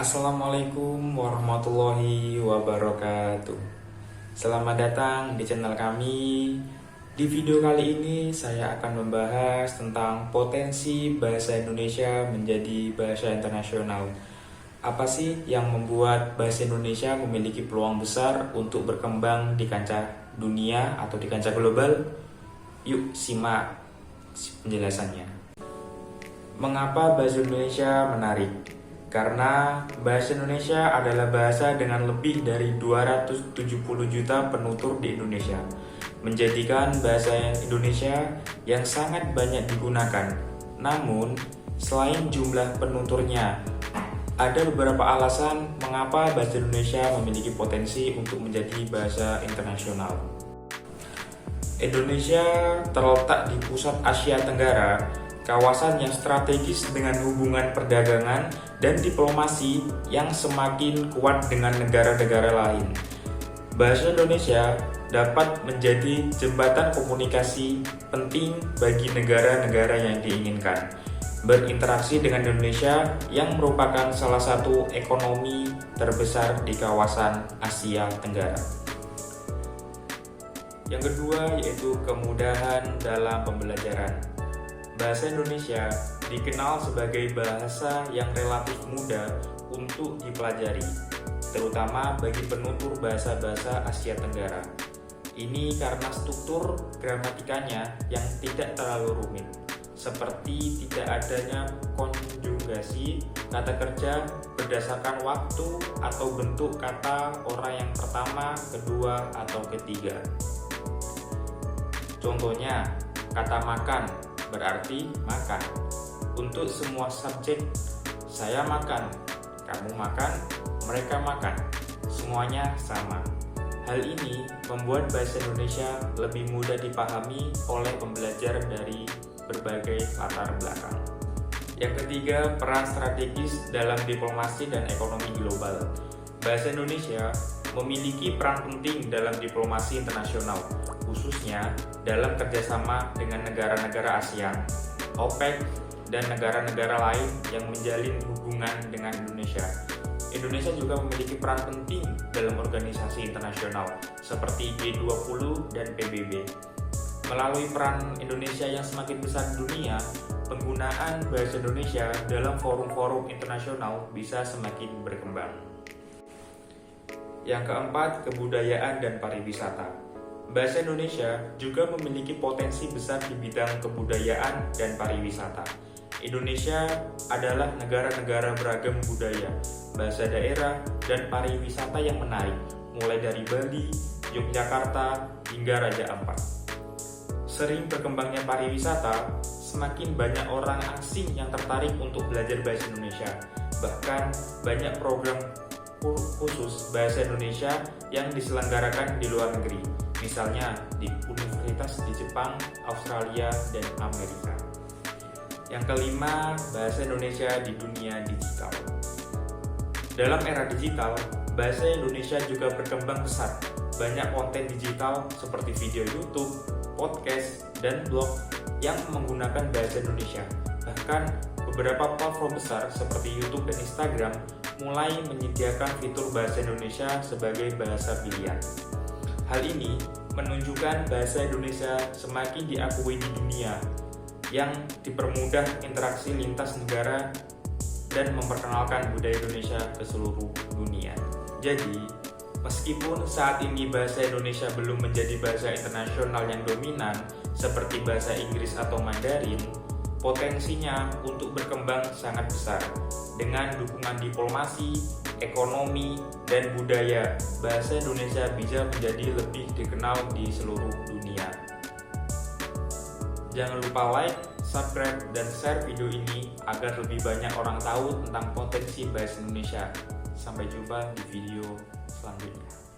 Assalamualaikum warahmatullahi wabarakatuh. Selamat datang di channel kami. Di video kali ini saya akan membahas tentang potensi bahasa Indonesia menjadi bahasa internasional. Apa sih yang membuat bahasa Indonesia memiliki peluang besar untuk berkembang di kancah dunia atau di kancah global? Yuk simak penjelasannya. Mengapa bahasa Indonesia menarik? Karena bahasa Indonesia adalah bahasa dengan lebih dari 270 juta penutur di Indonesia, menjadikan bahasa Indonesia yang sangat banyak digunakan. Namun, selain jumlah penuturnya, ada beberapa alasan mengapa bahasa Indonesia memiliki potensi untuk menjadi bahasa internasional. Indonesia terletak di pusat Asia Tenggara, kawasan yang strategis dengan hubungan perdagangan dan diplomasi yang semakin kuat dengan negara-negara lain. Bahasa Indonesia dapat menjadi jembatan komunikasi penting bagi negara-negara yang diinginkan berinteraksi dengan Indonesia yang merupakan salah satu ekonomi terbesar di kawasan Asia Tenggara. Yang kedua yaitu kemudahan dalam pembelajaran. Bahasa Indonesia dikenal sebagai bahasa yang relatif mudah untuk dipelajari, terutama bagi penutur bahasa-bahasa Asia Tenggara. Ini karena struktur gramatikanya yang tidak terlalu rumit, seperti tidak adanya konjugasi kata kerja berdasarkan waktu atau bentuk kata orang yang pertama, kedua, atau ketiga. Contohnya, kata makan berarti makan. Untuk semua subjek, saya makan, kamu makan, mereka makan, semuanya sama. Hal ini membuat bahasa Indonesia lebih mudah dipahami oleh pembelajar dari berbagai latar belakang. Yang ketiga, peran strategis dalam diplomasi dan ekonomi global. Bahasa Indonesia memiliki peran penting dalam diplomasi internasional, khususnya dalam kerjasama dengan negara-negara ASEAN, OPEC, dan negara-negara lain yang menjalin hubungan dengan Indonesia. Indonesia juga memiliki peran penting dalam organisasi internasional seperti G20 dan PBB. Melalui peran Indonesia yang semakin besar di dunia, penggunaan bahasa Indonesia dalam forum-forum internasional bisa semakin berkembang. Yang keempat, kebudayaan dan pariwisata. Bahasa Indonesia juga memiliki potensi besar di bidang kebudayaan dan pariwisata. Indonesia adalah negara-negara beragam budaya, bahasa daerah, dan pariwisata yang menarik, mulai dari Bali, Yogyakarta, hingga Raja Ampat. Sering berkembangnya pariwisata, semakin banyak orang asing yang tertarik untuk belajar bahasa Indonesia. Bahkan banyak program khusus bahasa Indonesia yang diselenggarakan di luar negeri, misalnya di universitas di Jepang, Australia, dan Amerika. Yang kelima, bahasa Indonesia di dunia digital. Dalam era digital, bahasa Indonesia juga berkembang pesat. Banyak konten digital seperti video YouTube, podcast, dan blog yang menggunakan bahasa Indonesia. Bahkan beberapa platform besar seperti YouTube dan Instagram mulai menyediakan fitur bahasa Indonesia sebagai bahasa pilihan. Hal ini menunjukkan bahasa Indonesia semakin diakui di dunia, yang dipermudah interaksi lintas negara dan memperkenalkan budaya Indonesia ke seluruh dunia. Jadi, meskipun saat ini bahasa Indonesia belum menjadi bahasa internasional yang dominan seperti bahasa Inggris atau Mandarin, potensinya untuk berkembang sangat besar. Dengan dukungan diplomasi, ekonomi, dan budaya, bahasa Indonesia bisa menjadi lebih dikenal di seluruh dunia. Jangan lupa like, subscribe, dan share video ini agar lebih banyak orang tahu tentang potensi bahasa Indonesia. Sampai jumpa di video selanjutnya.